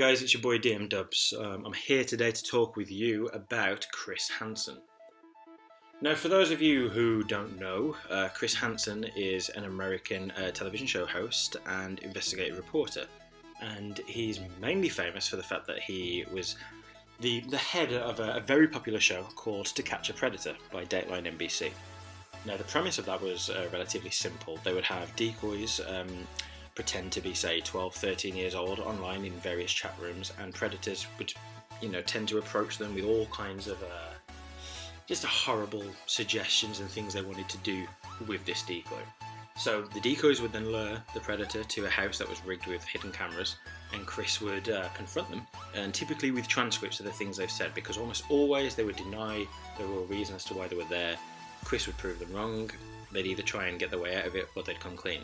guys, it's your boy DMDubs. I'm here today to talk with you about Chris Hansen. Now, for those of you who don't know, Chris Hansen is an American television show host and investigative reporter, and he's mainly famous for the fact that he was the head of a very popular show called To Catch a Predator by Dateline NBC. Now, the premise of that was relatively simple. They would have decoys pretend to be, say, 12, 13 years old online in various chat rooms, and predators would, tend to approach them with all kinds of just horrible suggestions and things they wanted to do with this decoy. So the decoys would then lure the predator to a house that was rigged with hidden cameras, and Chris would confront them, and typically with transcripts of the things they've said, because almost always they would deny the real reason as to why they were there. Chris would prove them wrong. They'd either try and get their way out of it, or they'd come clean.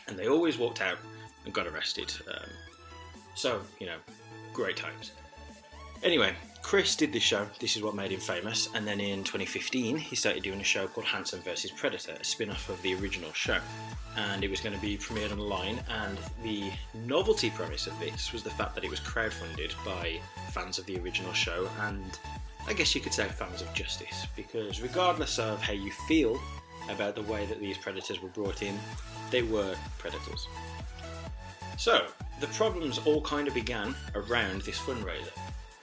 And they always walked out and got arrested. So, great times. Anyway, Chris did this show. This is what made him famous. And then in 2015, he started doing a show called Hansen vs. Predator, a spin-off of the original show. And it was going to be premiered online. And the novelty premise of this was the fact that it was crowdfunded by fans of the original show, and I guess you could say fans of justice. Because regardless of how you feel about the way that these predators were brought in, they were predators. So, the problems all kind of began around this fundraiser,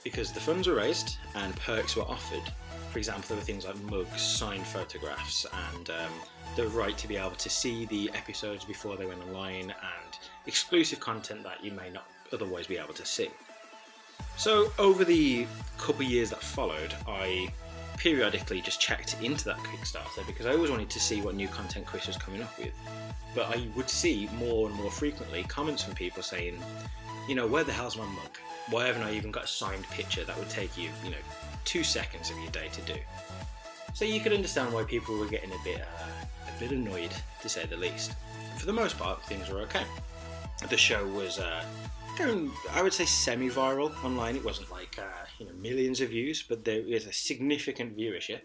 because the funds were raised and perks were offered. For example, there were things like mugs, signed photographs, and the right to be able to see the episodes before they went online, and exclusive content that you may not otherwise be able to see. So, over the couple of years that followed, I periodically just checked into that Kickstarter because I always wanted to see what new content Chris was coming up with. But I would see more and more frequently comments from people saying, where the hell's my mug? Why haven't I even got a signed picture that would take you, 2 seconds of your day to do? So you could understand why people were getting a bit annoyed, to say the least. For the most part, things were okay. The show was going, I would say, semi-viral online. It wasn't like millions of views, but there is a significant viewership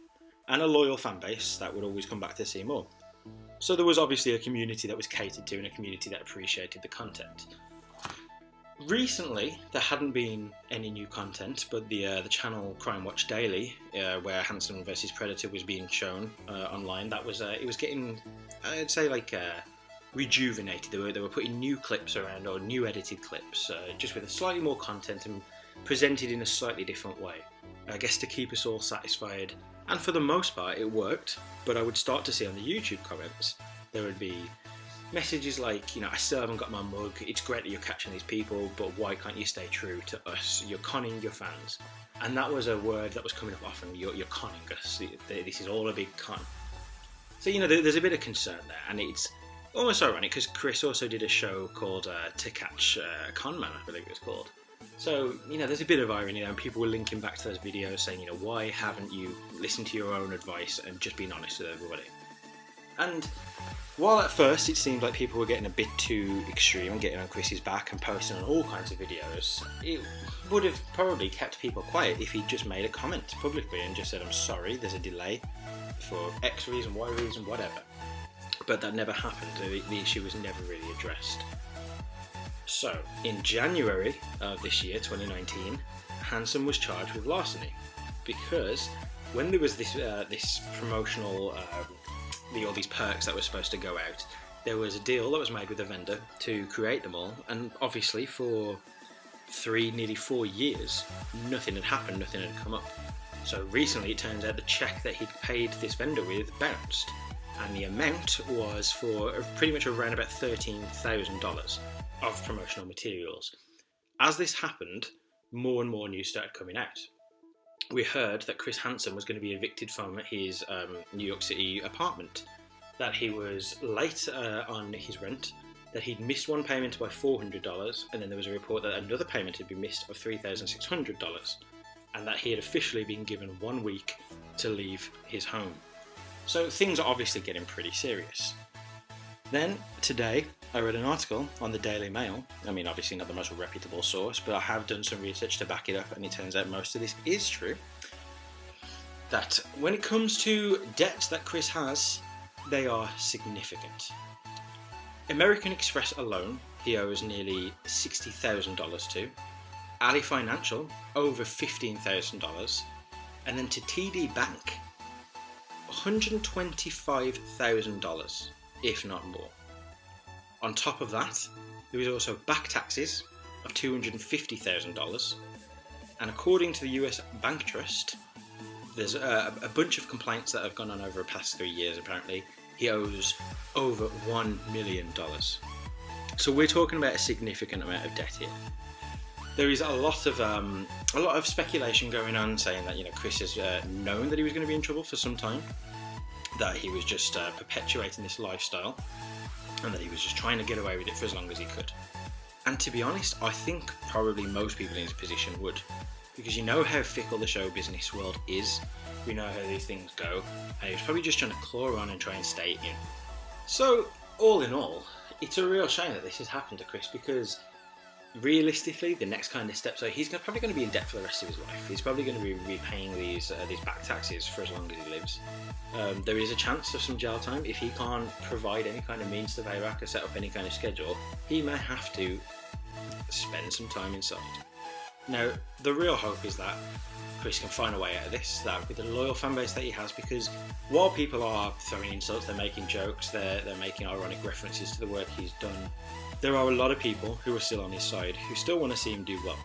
and a loyal fan base that would always come back to see more. So there was obviously a community that was catered to and a community that appreciated the content. Recently, there hadn't been any new content, but the channel Crime Watch Daily, where Hansen vs. Predator was being shown online, that was it was getting, I'd say, rejuvenated. They were putting new clips around, or new edited clips, just with a slightly more content and presented in a slightly different way. I guess to keep us all satisfied, and for the most part it worked. But I would start to see on the YouTube comments, there would be messages like, I still haven't got my mug, it's great that you're catching these people, but why can't you stay true to us? You're conning your fans. And that was a word that was coming up often, you're conning us, this is all a big con. So, there's a bit of concern there, and it's almost ironic because Chris also did a show called To Catch a Con Man, I believe it was called. So, there's a bit of irony there, and people were linking back to those videos saying, why haven't you listened to your own advice and just been honest with everybody? And while at first it seemed like people were getting a bit too extreme and getting on Chris's back and posting on all kinds of videos, it would have probably kept people quiet if he'd just made a comment publicly and just said, I'm sorry, there's a delay for X reason, Y reason, whatever. But that never happened. The issue was never really addressed. So, in January of this year, 2019, Hansen was charged with larceny, because when there was this promotional, all these perks that were supposed to go out, there was a deal that was made with a vendor to create them all, and obviously for nearly 4 years, nothing had happened, nothing had come up. So recently it turns out the check that he'd paid this vendor with bounced, and the amount was for pretty much around about $13,000 of promotional materials. As this happened, more and more news started coming out. We heard that Chris Hansen was going to be evicted from his New York City apartment, that he was late on his rent, that he'd missed one payment by $400, and then there was a report that another payment had been missed of $3,600, and that he had officially been given 1 week to leave his home. So things are obviously getting pretty serious. Then, today, I read an article on the Daily Mail. I mean, obviously not the most reputable source, but I have done some research to back it up, and it turns out most of this is true. That when it comes to debts that Chris has, they are significant. American Express alone, he owes nearly $60,000 to. Ali Financial, over $15,000. And then to TD Bank, $125,000, if not more. On top of that, there is also back taxes of $250,000. And according to the US Bank Trust, there's a bunch of complaints that have gone on over the past 3 years. Apparently, he owes over $1 million. So we're talking about a significant amount of debt here. There is a lot of speculation going on, saying that Chris has known that he was going to be in trouble for some time, that he was just perpetuating this lifestyle, and that he was just trying to get away with it for as long as he could. And to be honest, I think probably most people in his position would, because you know how fickle the show business world is. We know how these things go, and he was probably just trying to claw on and try and stay in. So, all in all, it's a real shame that this has happened to Chris, because realistically, the next kind of step, so he's probably going to be in debt for the rest of his life. He's probably going to be repaying these back taxes for as long as he lives. There is a chance of some jail time. If he can't provide any kind of means to pay back or set up any kind of schedule, he may have to spend some time inside. Now, the real hope is that Chris can find a way out of this, that with the loyal fan base that he has, because while people are throwing insults, they're making jokes, they're making ironic references to the work he's done, there are a lot of people who are still on his side, who still want to see him do well.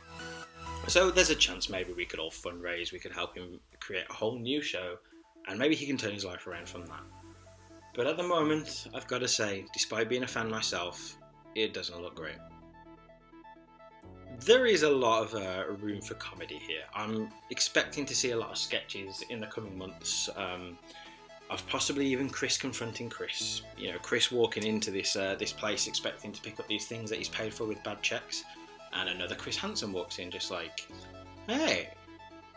So there's a chance maybe we could all fundraise, we could help him create a whole new show, and maybe he can turn his life around from that. But at the moment, I've got to say, despite being a fan myself, it doesn't look great. There is a lot of room for comedy here. I'm expecting to see a lot of sketches in the coming months, of possibly even Chris confronting Chris. Chris walking into this place expecting to pick up these things that he's paid for with bad checks, and another Chris Hansen walks in just like, "Hey,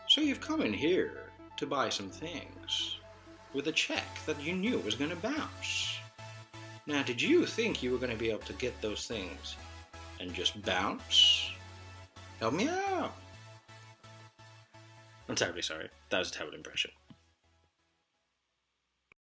so you've come in here to buy some things with a check that you knew was going to bounce. Now, did you think you were going to be able to get those things and just bounce? Help me out." I'm terribly sorry. That was a terrible impression.